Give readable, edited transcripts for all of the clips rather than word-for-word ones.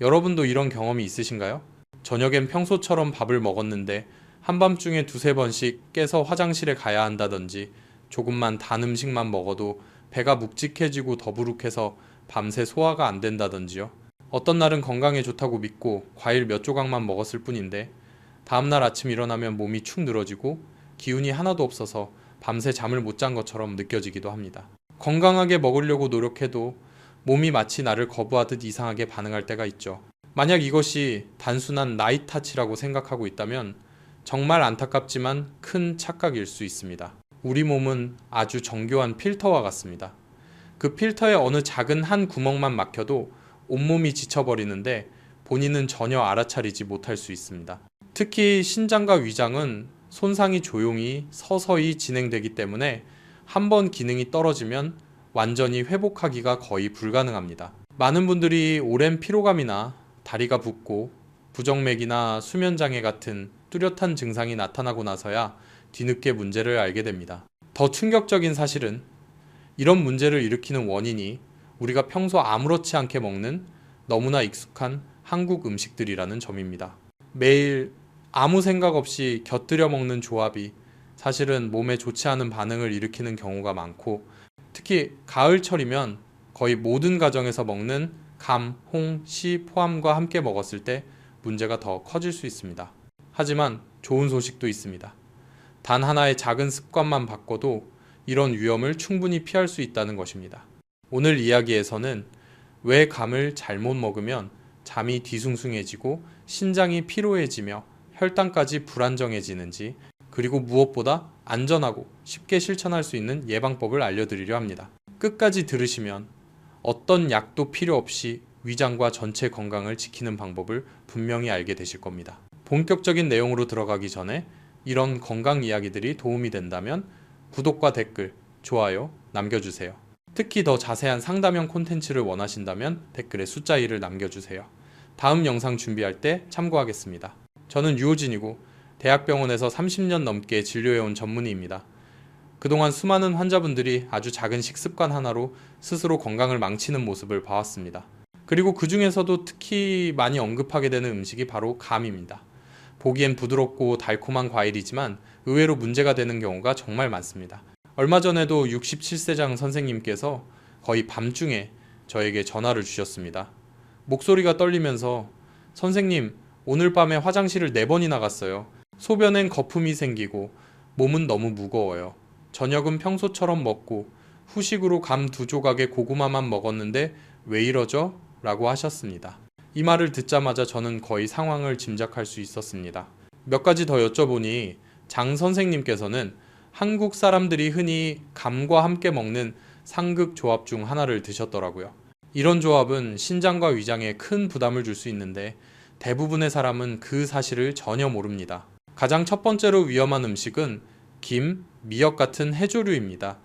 여러분도 이런 경험이 있으신가요? 저녁엔 평소처럼 밥을 먹었는데 한밤중에 두세 번씩 깨서 화장실에 가야 한다든지 조금만 단 음식만 먹어도 배가 묵직해지고 더부룩해서 밤새 소화가 안 된다든지요. 어떤 날은 건강에 좋다고 믿고 과일 몇 조각만 먹었을 뿐인데 다음날 아침 일어나면 몸이 축 늘어지고 기운이 하나도 없어서 밤새 잠을 못 잔 것처럼 느껴지기도 합니다. 건강하게 먹으려고 노력해도 몸이 마치 나를 거부하듯 이상하게 반응할 때가 있죠. 만약 이것이 단순한 나이 탓이라고 생각하고 있다면 정말 안타깝지만 큰 착각일 수 있습니다. 우리 몸은 아주 정교한 필터와 같습니다. 그 필터에 어느 작은 한 구멍만 막혀도 온몸이 지쳐버리는데 본인은 전혀 알아차리지 못할 수 있습니다. 특히 신장과 위장은 손상이 조용히 서서히 진행되기 때문에 한번 기능이 떨어지면 완전히 회복하기가 거의 불가능합니다. 많은 분들이 오랜 피로감이나 다리가 붓고 부정맥이나 수면장애 같은 뚜렷한 증상이 나타나고 나서야 뒤늦게 문제를 알게 됩니다. 더 충격적인 사실은 이런 문제를 일으키는 원인이 우리가 평소 아무렇지 않게 먹는 너무나 익숙한 한국 음식들이라는 점입니다. 매일 아무 생각 없이 곁들여 먹는 조합이 사실은 몸에 좋지 않은 반응을 일으키는 경우가 많고 특히 가을철이면 거의 모든 가정에서 먹는 감, 홍, 시, 포함과 함께 먹었을 때 문제가 더 커질 수 있습니다. 하지만 좋은 소식도 있습니다. 단 하나의 작은 습관만 바꿔도 이런 위험을 충분히 피할 수 있다는 것입니다. 오늘 이야기에서는 왜 감을 잘못 먹으면 잠이 뒤숭숭해지고 신장이 피로해지며 혈당까지 불안정해지는지 그리고 무엇보다 안전하고 쉽게 실천할 수 있는 예방법을 알려드리려 합니다. 끝까지 들으시면 어떤 약도 필요 없이 위장과 전체 건강을 지키는 방법을 분명히 알게 되실 겁니다. 본격적인 내용으로 들어가기 전에 이런 건강 이야기들이 도움이 된다면 구독과 댓글, 좋아요 남겨주세요. 특히 더 자세한 상담형 콘텐츠를 원하신다면 댓글에 숫자 1을 남겨주세요. 다음 영상 준비할 때 참고하겠습니다. 저는 유호진이고 대학병원에서 30년 넘게 진료해온 전문의입니다. 그동안 수많은 환자분들이 아주 작은 식습관 하나로 스스로 건강을 망치는 모습을 봐왔습니다. 그리고 그 중에서도 특히 많이 언급하게 되는 음식이 바로 감입니다. 보기엔 부드럽고 달콤한 과일이지만 의외로 문제가 되는 경우가 정말 많습니다. 얼마 전에도 67세장 선생님께서 거의 밤중에 저에게 전화를 주셨습니다. 목소리가 떨리면서 선생님, 오늘 밤에 화장실을 4번이나 갔어요. 소변엔 거품이 생기고 몸은 너무 무거워요. 저녁은 평소처럼 먹고 후식으로 감 2조각의 고구마만 먹었는데 왜 이러죠? 라고 하셨습니다. 이 말을 듣자마자 저는 거의 상황을 짐작할 수 있었습니다. 몇 가지 더 여쭤보니 장 선생님께서는 한국 사람들이 흔히 감과 함께 먹는 상극 조합 중 하나를 드셨더라고요. 이런 조합은 신장과 위장에 큰 부담을 줄 수 있는데 대부분의 사람은 그 사실을 전혀 모릅니다. 가장 첫 번째로 위험한 음식은 김, 미역 같은 해조류입니다.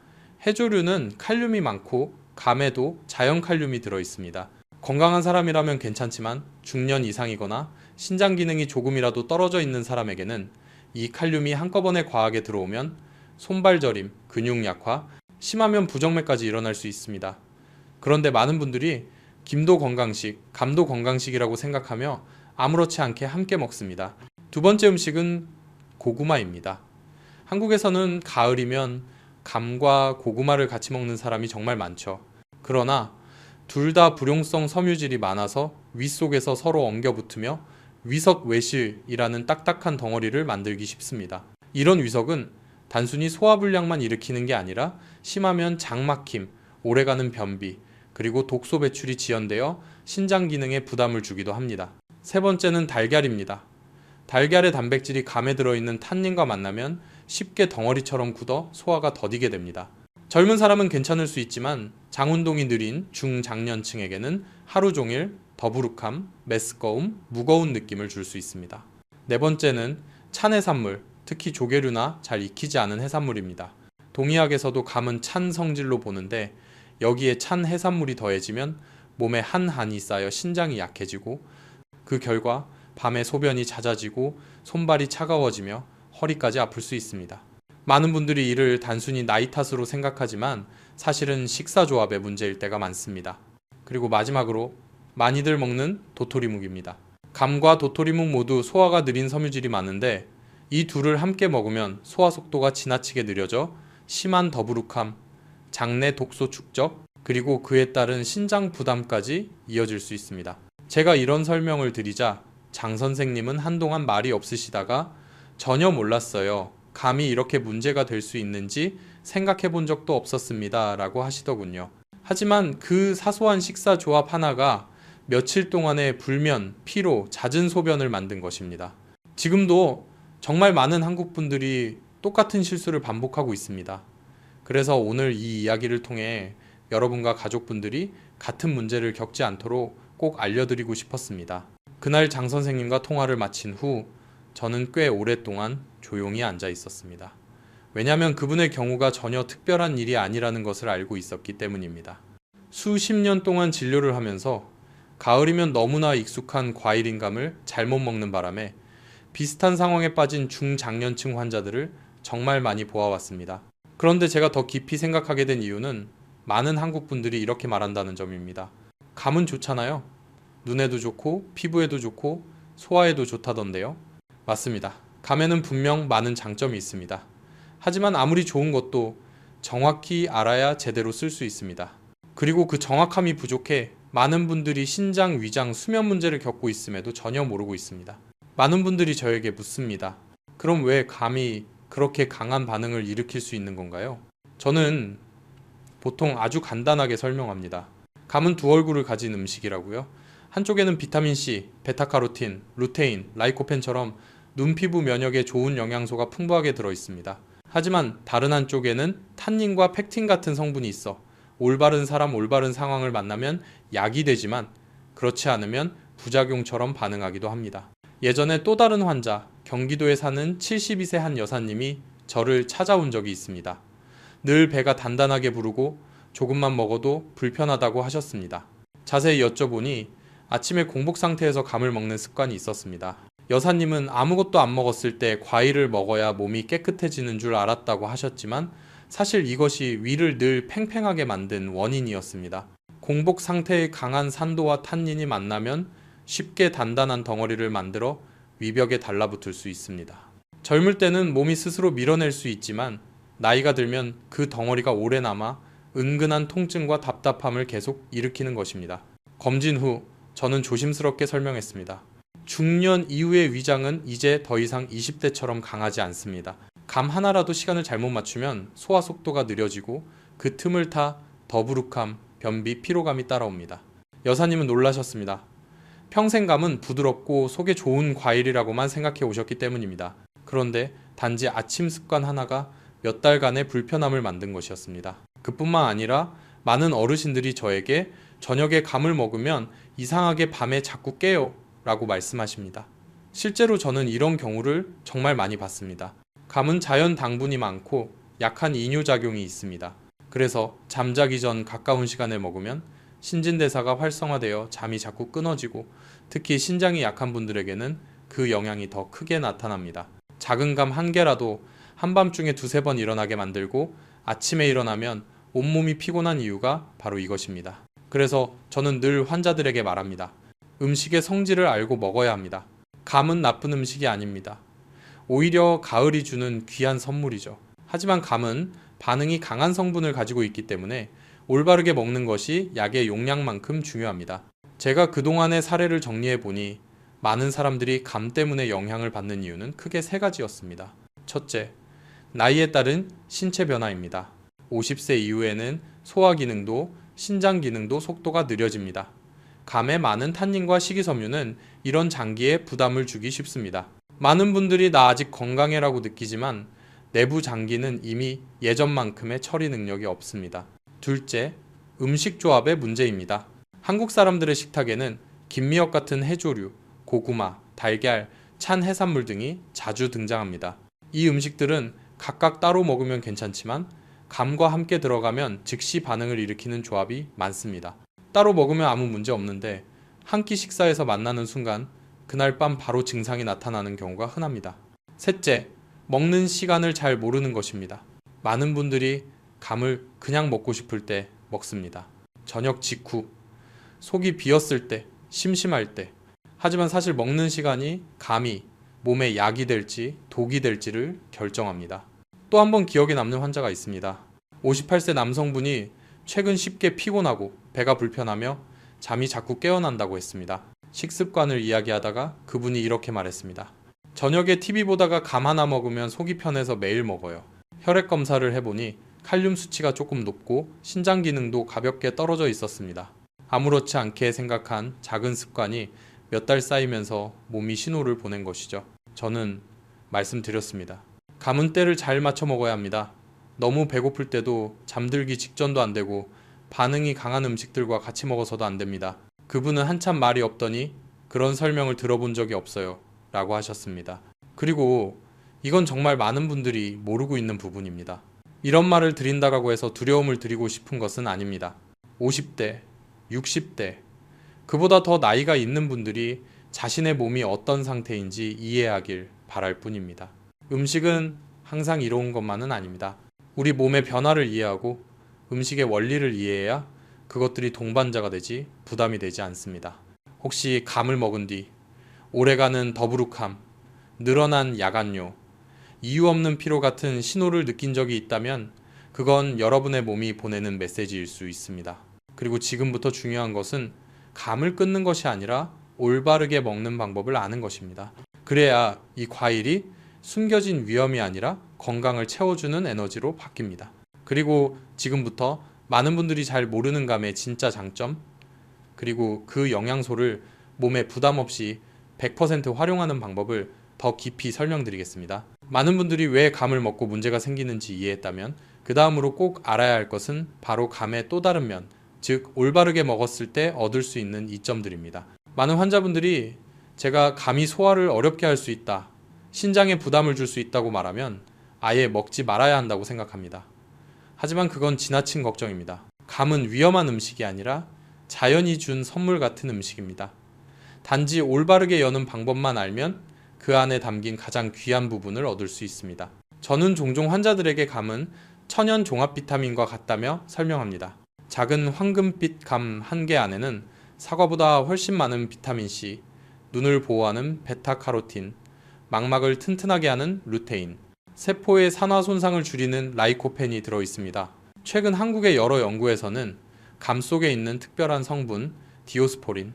해조류는 칼륨이 많고 감에도 자연 칼륨이 들어있습니다. 건강한 사람이라면 괜찮지만 중년 이상이거나 신장 기능이 조금이라도 떨어져 있는 사람에게는 이 칼륨이 한꺼번에 과하게 들어오면 손발 저림, 근육 약화, 심하면 부정맥까지 일어날 수 있습니다. 그런데 많은 분들이 김도 건강식, 감도 건강식이라고 생각하며 아무렇지 않게 함께 먹습니다. 두 번째 음식은 고구마입니다. 한국에서는 가을이면 감과 고구마를 같이 먹는 사람이 정말 많죠. 그러나 둘 다 불용성 섬유질이 많아서 위 속에서 서로 엉겨붙으며 위석외실이라는 딱딱한 덩어리를 만들기 쉽습니다. 이런 위석은 단순히 소화불량만 일으키는 게 아니라 심하면 장막힘, 오래가는 변비, 그리고 독소 배출이 지연되어 신장 기능에 부담을 주기도 합니다. 세 번째는 달걀입니다. 달걀의 단백질이 감에 들어있는 탄닌과 만나면 쉽게 덩어리처럼 굳어 소화가 더디게 됩니다. 젊은 사람은 괜찮을 수 있지만 장운동이 느린 중장년층에게는 하루 종일 더부룩함, 메스꺼움, 무거운 느낌을 줄 수 있습니다. 네 번째는 찬 해산물, 특히 조개류나 잘 익히지 않은 해산물입니다. 동의학에서도 감은 찬 성질로 보는데 여기에 찬 해산물이 더해지면 몸에 한 한이 쌓여 신장이 약해지고 그 결과 밤에 소변이 잦아지고 손발이 차가워지며 허리까지 아플 수 있습니다. 많은 분들이 이를 단순히 나이 탓으로 생각하지만 사실은 식사 조합의 문제일 때가 많습니다. 그리고 마지막으로 많이들 먹는 도토리묵입니다. 감과 도토리묵 모두 소화가 느린 섬유질이 많은데 이 둘을 함께 먹으면 소화 속도가 지나치게 느려져 심한 더부룩함, 장내 독소 축적, 그리고 그에 따른 신장 부담까지 이어질 수 있습니다. 제가 이런 설명을 드리자 장 선생님은 한동안 말이 없으시다가 전혀 몰랐어요. 감이 이렇게 문제가 될 수 있는지 생각해 본 적도 없었습니다. 라고 하시더군요. 하지만 그 사소한 식사 조합 하나가 며칠 동안의 불면, 피로, 잦은 소변을 만든 것입니다. 지금도 정말 많은 한국 분들이 똑같은 실수를 반복하고 있습니다. 그래서 오늘 이 이야기를 통해 여러분과 가족분들이 같은 문제를 겪지 않도록 꼭 알려드리고 싶었습니다. 그날 장 선생님과 통화를 마친 후 저는 꽤 오랫동안 조용히 앉아 있었습니다. 왜냐하면 그분의 경우가 전혀 특별한 일이 아니라는 것을 알고 있었기 때문입니다. 수십 년 동안 진료를 하면서 가을이면 너무나 익숙한 과일인감을 잘못 먹는 바람에 비슷한 상황에 빠진 중장년층 환자들을 정말 많이 보아왔습니다. 그런데 제가 더 깊이 생각하게 된 이유는 많은 한국 분들이 이렇게 말한다는 점입니다. 감은 좋잖아요. 눈에도 좋고 피부에도 좋고 소화에도 좋다던데요. 맞습니다. 감에는 분명 많은 장점이 있습니다. 하지만 아무리 좋은 것도 정확히 알아야 제대로 쓸 수 있습니다. 그리고 그 정확함이 부족해 많은 분들이 신장, 위장, 수면 문제를 겪고 있음에도 전혀 모르고 있습니다. 많은 분들이 저에게 묻습니다. 그럼 왜 감이 그렇게 강한 반응을 일으킬 수 있는 건가요? 저는 보통 아주 간단하게 설명합니다. 감은 두 얼굴을 가진 음식이라고요. 한쪽에는 비타민C, 베타카로틴, 루테인, 라이코펜처럼 눈, 피부 면역에 좋은 영양소가 풍부하게 들어있습니다. 하지만 다른 한쪽에는 탄닌과 펙틴 같은 성분이 있어 올바른 사람, 올바른 상황을 만나면 약이 되지만 그렇지 않으면 부작용처럼 반응하기도 합니다. 예전에 또 다른 환자, 경기도에 사는 72세 한 여사님이 저를 찾아온 적이 있습니다. 늘 배가 단단하게 부르고 조금만 먹어도 불편하다고 하셨습니다. 자세히 여쭤보니 아침에 공복 상태에서 감을 먹는 습관이 있었습니다. 여사님은 아무것도 안 먹었을 때 과일을 먹어야 몸이 깨끗해지는 줄 알았다고 하셨지만 사실 이것이 위를 늘 팽팽하게 만든 원인이었습니다. 공복 상태의 강한 산도와 탄닌이 만나면 쉽게 단단한 덩어리를 만들어 위벽에 달라붙을 수 있습니다. 젊을 때는 몸이 스스로 밀어낼 수 있지만 나이가 들면 그 덩어리가 오래 남아 은근한 통증과 답답함을 계속 일으키는 것입니다. 검진 후 저는 조심스럽게 설명했습니다. 중년 이후의 위장은 이제 더 이상 20대처럼 강하지 않습니다. 감 하나라도 시간을 잘못 맞추면 소화 속도가 느려지고 그 틈을 타 더부룩함, 변비, 피로감이 따라옵니다. 여사님은 놀라셨습니다. 평생 감은 부드럽고 속에 좋은 과일이라고만 생각해 오셨기 때문입니다. 그런데 단지 아침 습관 하나가 몇 달간의 불편함을 만든 것이었습니다. 그뿐만 아니라 많은 어르신들이 저에게 저녁에 감을 먹으면 이상하게 밤에 자꾸 깨요 라고 말씀하십니다. 실제로 저는 이런 경우를 정말 많이 봤습니다. 감은 자연 당분이 많고 약한 이뇨작용이 있습니다. 그래서 잠자기 전 가까운 시간에 먹으면 신진대사가 활성화되어 잠이 자꾸 끊어지고 특히 신장이 약한 분들에게는 그 영향이 더 크게 나타납니다. 작은 감 한 개라도 한밤중에 두세 번 일어나게 만들고 아침에 일어나면 온몸이 피곤한 이유가 바로 이것입니다. 그래서 저는 늘 환자들에게 말합니다. 음식의 성질을 알고 먹어야 합니다. 감은 나쁜 음식이 아닙니다. 오히려 가을이 주는 귀한 선물이죠. 하지만 감은 반응이 강한 성분을 가지고 있기 때문에 올바르게 먹는 것이 약의 용량만큼 중요합니다. 제가 그동안의 사례를 정리해 보니 많은 사람들이 감 때문에 영향을 받는 이유는 크게 세 가지였습니다. 첫째, 나이에 따른 신체 변화입니다. 50세 이후에는 소화 기능도 신장 기능도 속도가 느려집니다. 감에 많은 탄닌과 식이섬유는 이런 장기에 부담을 주기 쉽습니다. 많은 분들이 나 아직 건강해라고 느끼지만 내부 장기는 이미 예전만큼의 처리 능력이 없습니다. 둘째, 음식 조합의 문제입니다. 한국 사람들의 식탁에는 김미역 같은 해조류, 고구마, 달걀, 찬 해산물 등이 자주 등장합니다. 이 음식들은 각각 따로 먹으면 괜찮지만 감과 함께 들어가면 즉시 반응을 일으키는 조합이 많습니다. 따로 먹으면 아무 문제 없는데 한 끼 식사에서 만나는 순간 그날 밤 바로 증상이 나타나는 경우가 흔합니다. 셋째, 먹는 시간을 잘 모르는 것입니다. 많은 분들이 감을 그냥 먹고 싶을 때 먹습니다. 저녁 직후, 속이 비었을 때, 심심할 때. 하지만 사실 먹는 시간이 감이 몸에 약이 될지 독이 될지를 결정합니다. 또 한 번 기억에 남는 환자가 있습니다. 58세 남성분이 최근 쉽게 피곤하고 배가 불편하며 잠이 자꾸 깨어난다고 했습니다. 식습관을 이야기하다가 그분이 이렇게 말했습니다. 저녁에 TV 보다가 감 하나 먹으면 속이 편해서 매일 먹어요. 혈액 검사를 해보니 칼륨 수치가 조금 높고 신장 기능도 가볍게 떨어져 있었습니다. 아무렇지 않게 생각한 작은 습관이 몇 달 쌓이면서 몸이 신호를 보낸 것이죠. 저는 말씀드렸습니다. 감은 때를 잘 맞춰 먹어야 합니다. 너무 배고플 때도 잠들기 직전도 안 되고 반응이 강한 음식들과 같이 먹어서도 안 됩니다. 그분은 한참 말이 없더니 그런 설명을 들어본 적이 없어요 라고 하셨습니다. 그리고 이건 정말 많은 분들이 모르고 있는 부분입니다. 이런 말을 드린다고 해서 두려움을 드리고 싶은 것은 아닙니다. 50대, 60대, 그보다 더 나이가 있는 분들이 자신의 몸이 어떤 상태인지 이해하길 바랄 뿐입니다. 음식은 항상 이로운 것만은 아닙니다. 우리 몸의 변화를 이해하고 음식의 원리를 이해해야 그것들이 동반자가 되지 부담이 되지 않습니다. 혹시 감을 먹은 뒤 오래가는 더부룩함, 늘어난 야간요, 이유 없는 피로 같은 신호를 느낀 적이 있다면 그건 여러분의 몸이 보내는 메시지일 수 있습니다. 그리고 지금부터 중요한 것은 감을 끊는 것이 아니라 올바르게 먹는 방법을 아는 것입니다. 그래야 이 과일이 숨겨진 위험이 아니라 건강을 채워주는 에너지로 바뀝니다. 그리고 지금부터 많은 분들이 잘 모르는 감의 진짜 장점, 그리고 그 영양소를 몸에 부담 없이 100% 활용하는 방법을 더 깊이 설명드리겠습니다. 많은 분들이 왜 감을 먹고 문제가 생기는지 이해했다면 그 다음으로 꼭 알아야 할 것은 바로 감의 또 다른 면, 즉 올바르게 먹었을 때 얻을 수 있는 이점들입니다. 많은 환자분들이 제가 감이 소화를 어렵게 할 수 있다, 신장에 부담을 줄 수 있다고 말하면 아예 먹지 말아야 한다고 생각합니다. 하지만 그건 지나친 걱정입니다. 감은 위험한 음식이 아니라 자연이 준 선물 같은 음식입니다. 단지 올바르게 여는 방법만 알면 그 안에 담긴 가장 귀한 부분을 얻을 수 있습니다. 저는 종종 환자들에게 감은 천연 종합 비타민과 같다며 설명합니다. 작은 황금빛 감 한 개 안에는 사과보다 훨씬 많은 비타민C, 눈을 보호하는 베타카로틴, 망막을 튼튼하게 하는 루테인, 세포의 산화 손상을 줄이는 라이코펜이 들어 있습니다. 최근 한국의 여러 연구에서는 감 속에 있는 특별한 성분 디오스포린,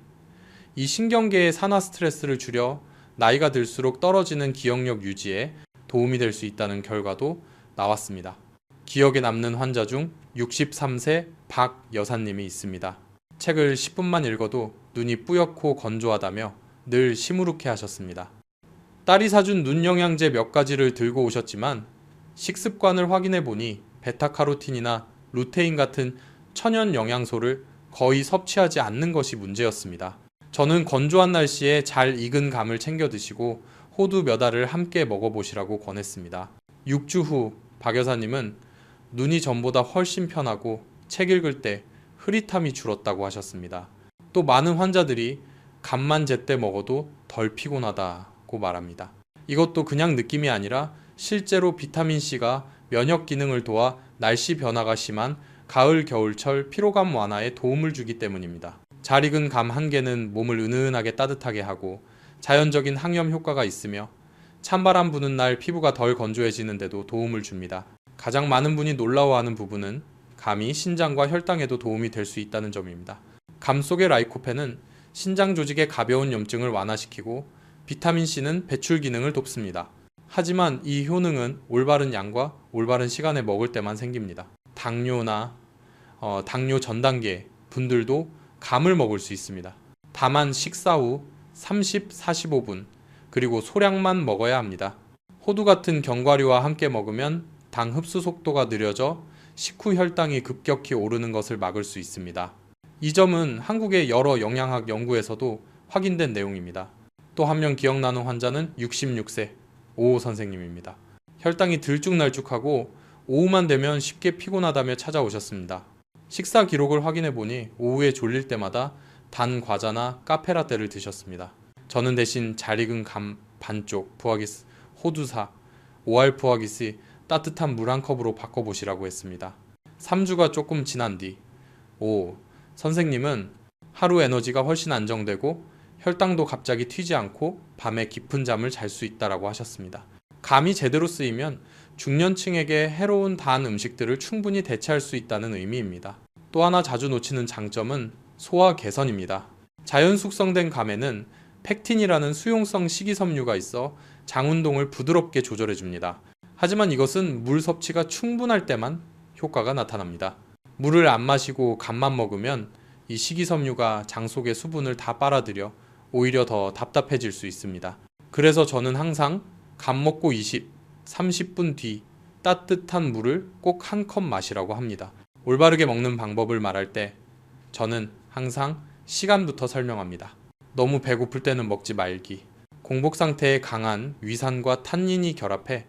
이 신경계의 산화 스트레스를 줄여 나이가 들수록 떨어지는 기억력 유지에 도움이 될 수 있다는 결과도 나왔습니다. 기억에 남는 환자 중 63세 박 여사님이 있습니다. 책을 10분만 읽어도 눈이 뿌옇고 건조하다며 늘 시무룩해 하셨습니다. 딸이 사준 눈 영양제 몇 가지를 들고 오셨지만 식습관을 확인해 보니 베타카로틴이나 루테인 같은 천연 영양소를 거의 섭취하지 않는 것이 문제였습니다. 저는 건조한 날씨에 잘 익은 감을 챙겨 드시고 호두 몇 알을 함께 먹어보시라고 권했습니다. 6주 후 박 여사님은 눈이 전보다 훨씬 편하고 책 읽을 때 흐릿함이 줄었다고 하셨습니다. 또 많은 환자들이 감만 제때 먹어도 덜 피곤하다고 말합니다. 이것도 그냥 느낌이 아니라 실제로 비타민C가 면역 기능을 도와 날씨 변화가 심한 가을 겨울철 피로감 완화에 도움을 주기 때문입니다. 잘 익은 감 한 개는 몸을 은은하게 따뜻하게 하고 자연적인 항염 효과가 있으며 찬바람 부는 날 피부가 덜 건조해지는데도 도움을 줍니다. 가장 많은 분이 놀라워하는 부분은 감이 신장과 혈당에도 도움이 될 수 있다는 점입니다. 감 속의 라이코펜은 신장 조직의 가벼운 염증을 완화시키고 비타민C는 배출 기능을 돕습니다. 하지만 이 효능은 올바른 양과 올바른 시간에 먹을 때만 생깁니다. 당뇨나 당뇨 전 단계 분들도 감을 먹을 수 있습니다. 다만 식사 후 30-45분 그리고 소량만 먹어야 합니다. 호두 같은 견과류와 함께 먹으면 당 흡수 속도가 느려져 식후 혈당이 급격히 오르는 것을 막을 수 있습니다. 이 점은 한국의 여러 영양학 연구에서도 확인된 내용입니다. 또 한 명 기억나는 환자는 66세 오 선생님입니다. 혈당이 들쭉날쭉하고 오후만 되면 쉽게 피곤하다며 찾아오셨습니다. 식사 기록을 확인해 보니 오후에 졸릴 때마다 단 과자나 카페라떼를 드셨습니다. 저는 대신 잘 익은 감 반쪽 부하기스 호두사 5알 부하기스 따뜻한 물 한 컵으로 바꿔보시라고 했습니다. 3주가 조금 지난 뒤 선생님은 하루 에너지가 훨씬 안정되고 혈당도 갑자기 튀지 않고 밤에 깊은 잠을 잘 수 있다라고 하셨습니다. 감이 제대로 쓰이면 중년층에게 해로운 단 음식들을 충분히 대체할 수 있다는 의미입니다. 또 하나 자주 놓치는 장점은 소화 개선입니다. 자연 숙성된 감에는 팩틴이라는 수용성 식이섬유가 있어 장 운동을 부드럽게 조절해 줍니다. 하지만 이것은 물 섭취가 충분할 때만 효과가 나타납니다. 물을 안 마시고 감만 먹으면 이 식이섬유가 장 속의 수분을 다 빨아들여 오히려 더 답답해질 수 있습니다. 그래서 저는 항상 감 먹고 30분 뒤 따뜻한 물을 꼭 한 컵 마시라고 합니다. 올바르게 먹는 방법을 말할 때 저는 항상 시간부터 설명합니다. 너무 배고플 때는 먹지 말기. 공복 상태에 강한 위산과 탄닌이 결합해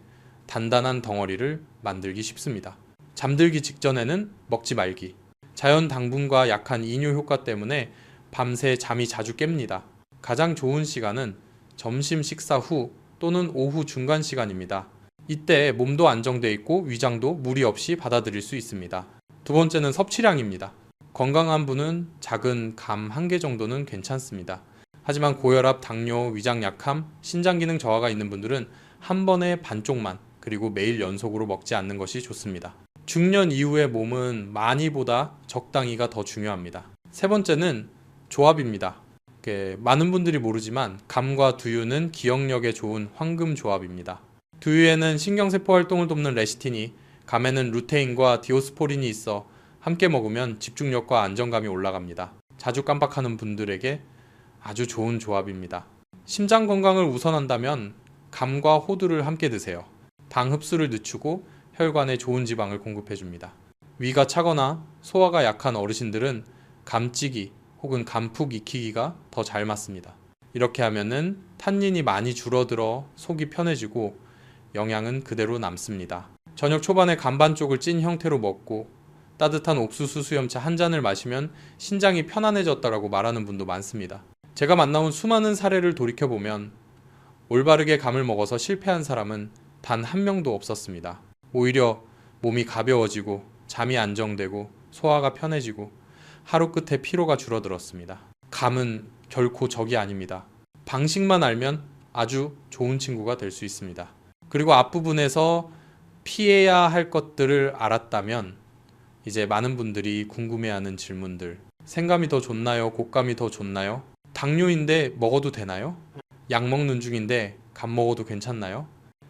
단단한 덩어리를 만들기 쉽습니다. 잠들기 직전에는 먹지 말기. 자연 당분과 약한 이뇨 효과 때문에 밤새 잠이 자주 깹니다. 가장 좋은 시간은 점심 식사 후 또는 오후 중간 시간입니다. 이때 몸도 안정돼 있고 위장도 무리 없이 받아들일 수 있습니다. 두 번째는 섭취량입니다. 건강한 분은 작은 감 1개 정도는 괜찮습니다. 하지만 고혈압, 당뇨, 위장 약함, 신장 기능 저하가 있는 분들은 한 번에 반쪽만 그리고 매일 연속으로 먹지 않는 것이 좋습니다. 중년 이후의 몸은 많이보다 적당히가 더 중요합니다. 세 번째는 조합입니다. 많은 분들이 모르지만 감과 두유는 기억력에 좋은 황금 조합입니다. 두유에는 신경세포 활동을 돕는 레시틴이, 감에는 루테인과 디오스포린이 있어 함께 먹으면 집중력과 안정감이 올라갑니다. 자주 깜빡하는 분들에게 아주 좋은 조합입니다. 심장 건강을 우선한다면 감과 호두를 함께 드세요. 당 흡수를 늦추고 혈관에 좋은 지방을 공급해줍니다. 위가 차거나 소화가 약한 어르신들은 감찌기 혹은 감푹 익히기가 더 잘 맞습니다. 이렇게 하면은 탄닌이 많이 줄어들어 속이 편해지고 영양은 그대로 남습니다. 저녁 초반에 감 반쪽을 찐 형태로 먹고 따뜻한 옥수수 수염차 한 잔을 마시면 신장이 편안해졌다라고 말하는 분도 많습니다. 제가 만나온 수많은 사례를 돌이켜보면 올바르게 감을 먹어서 실패한 사람은 단 한 명도 없었습니다. 오히려 몸이 가벼워지고 잠이 안정되고 소화가 편해지고 하루 끝에 피로가 줄어들었습니다. 감은 결코 적이 아닙니다. 방식만 알면 아주 좋은 친구가 될 수 있습니다. 그리고 앞부분에서 피해야 할 것들을 알았다면 이제 많은 분들이 궁금해하는 질문들. 생감이 더 좋나요? 곶감이 더 좋나요? 당뇨인데 먹어도 되나요? 약 먹는 중인데 감 먹어도 괜찮나요?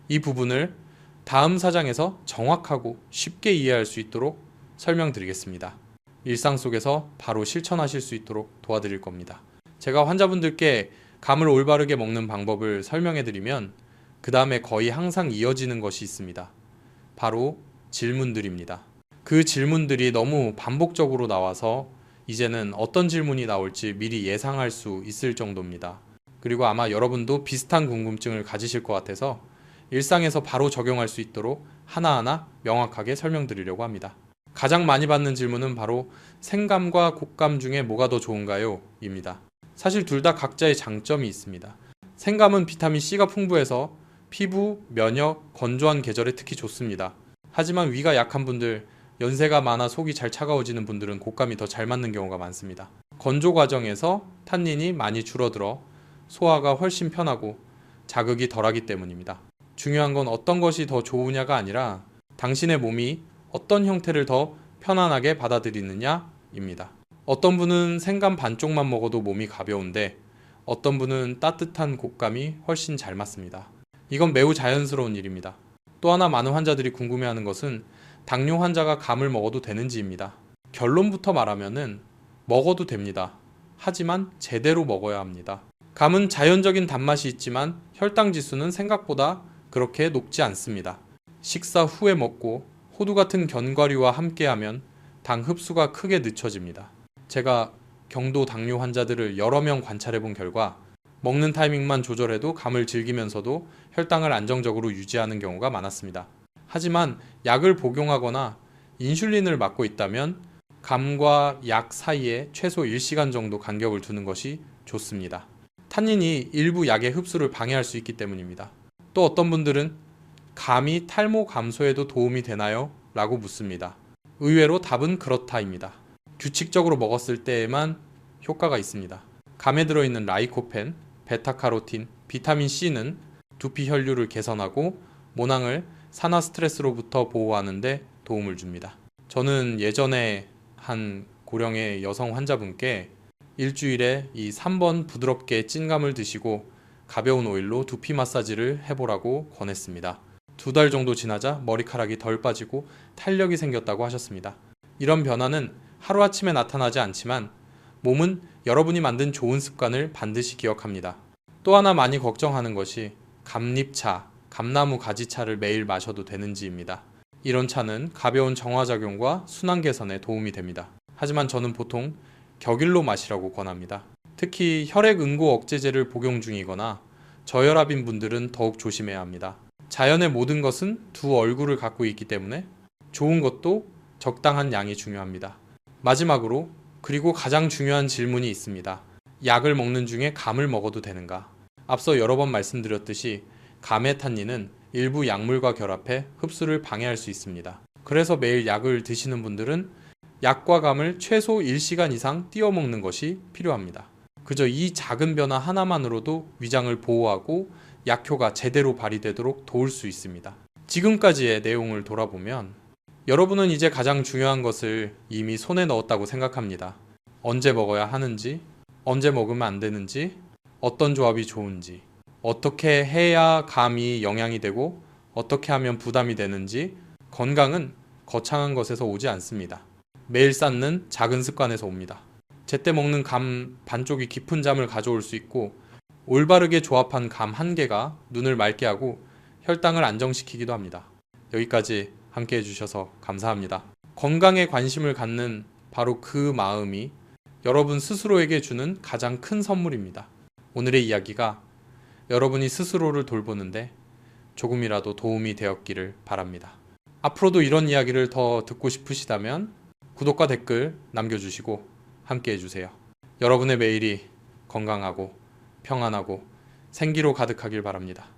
이 부분을 다음 사장에서 정확하고 쉽게 이해할 수 있도록 설명드리겠습니다. 일상 속에서 바로 실천하실 수 있도록 도와드릴 겁니다. 제가 환자분들께 감을 올바르게 먹는 방법을 설명해드리면 그 다음에 거의 항상 이어지는 것이 있습니다. 바로 질문들입니다. 그 질문들이 너무 반복적으로 나와서 이제는 어떤 질문이 나올지 미리 예상할 수 있을 정도입니다. 그리고 아마 여러분도 비슷한 궁금증을 가지실 것 같아서 일상에서 바로 적용할 수 있도록 하나하나 명확하게 설명드리려고 합니다. 가장 많이 받는 질문은 바로 생감과 곶감 중에 뭐가 더 좋은가요? 입니다. 사실 둘 다 각자의 장점이 있습니다. 생감은 비타민C가 풍부해서 피부, 면역, 건조한 계절에 특히 좋습니다. 하지만 위가 약한 분들, 연세가 많아 속이 잘 차가워지는 분들은 곶감이 더 잘 맞는 경우가 많습니다. 건조 과정에서 탄닌이 많이 줄어들어 소화가 훨씬 편하고 자극이 덜하기 때문입니다. 중요한 건 어떤 것이 더 좋으냐가 아니라 당신의 몸이 어떤 형태를 더 편안하게 받아들이느냐입니다. 어떤 분은 생감 반쪽만 먹어도 몸이 가벼운데 어떤 분은 따뜻한 곶감이 훨씬 잘 맞습니다. 이건 매우 자연스러운 일입니다. 또 하나 많은 환자들이 궁금해하는 것은 당뇨 환자가 감을 먹어도 되는지입니다. 결론부터 말하면은 먹어도 됩니다. 하지만 제대로 먹어야 합니다. 감은 자연적인 단맛이 있지만 혈당 지수는 생각보다 그렇게 높지 않습니다. 식사 후에 먹고 호두 같은 견과류와 함께하면 당 흡수가 크게 늦춰집니다. 제가 경도 당뇨 환자들을 여러 명 관찰해 본 결과 먹는 타이밍만 조절해도 감을 즐기면서도 혈당을 안정적으로 유지하는 경우가 많았습니다. 하지만 약을 복용하거나 인슐린을 맞고 있다면 감과 약 사이에 최소 1시간 정도 간격을 두는 것이 좋습니다. 탄닌이 일부 약의 흡수를 방해할 수 있기 때문입니다. 또 어떤 분들은 감이 탈모 감소에도 도움이 되나요? 라고 묻습니다. 의외로 답은 그렇다입니다. 규칙적으로 먹었을 때에만 효과가 있습니다. 감에 들어있는 라이코펜, 베타카로틴, 비타민 C는 두피 혈류를 개선하고 모낭을 산화 스트레스로부터 보호하는 데 도움을 줍니다. 저는 예전에 한 고령의 여성 환자분께 일주일에 이 3번 부드럽게 찐감을 드시고 가벼운 오일로 두피 마사지를 해보라고 권했습니다. 2달 정도 지나자 머리카락이 덜 빠지고 탄력이 생겼다고 하셨습니다. 이런 변화는 하루아침에 나타나지 않지만 몸은 여러분이 만든 좋은 습관을 반드시 기억합니다. 또 하나 많이 걱정하는 것이 감잎차, 감나무 가지차를 매일 마셔도 되는지입니다. 이런 차는 가벼운 정화작용과 순환 개선에 도움이 됩니다. 하지만 저는 보통 격일로 마시라고 권합니다. 특히 혈액 응고 억제제를 복용 중이거나 저혈압인 분들은 더욱 조심해야 합니다. 자연의 모든 것은 두 얼굴을 갖고 있기 때문에 좋은 것도 적당한 양이 중요합니다. 마지막으로 그리고 가장 중요한 질문이 있습니다. 약을 먹는 중에 감을 먹어도 되는가? 앞서 여러 번 말씀드렸듯이 감의 탄닌은 일부 약물과 결합해 흡수를 방해할 수 있습니다. 그래서 매일 약을 드시는 분들은 약과 감을 최소 1시간 이상 띄워 먹는 것이 필요합니다. 그저 이 작은 변화 하나만으로도 위장을 보호하고 약효가 제대로 발휘되도록 도울 수 있습니다. 지금까지의 내용을 돌아보면 여러분은 이제 가장 중요한 것을 이미 손에 넣었다고 생각합니다. 언제 먹어야 하는지, 언제 먹으면 안 되는지, 어떤 조합이 좋은지, 어떻게 해야 감이 영양이 되고 어떻게 하면 부담이 되는지. 건강은 거창한 것에서 오지 않습니다. 매일 쌓는 작은 습관에서 옵니다. 제때 먹는 감 반쪽이 깊은 잠을 가져올 수 있고 올바르게 조합한 감 한 개가 눈을 맑게 하고 혈당을 안정시키기도 합니다. 여기까지 함께 해주셔서 감사합니다. 건강에 관심을 갖는 바로 그 마음이 여러분 스스로에게 주는 가장 큰 선물입니다. 오늘의 이야기가 여러분이 스스로를 돌보는데 조금이라도 도움이 되었기를 바랍니다. 앞으로도 이런 이야기를 더 듣고 싶으시다면 구독과 댓글 남겨주시고 함께 해주세요. 여러분의 매일이 건강하고 평안하고 생기로 가득하길 바랍니다.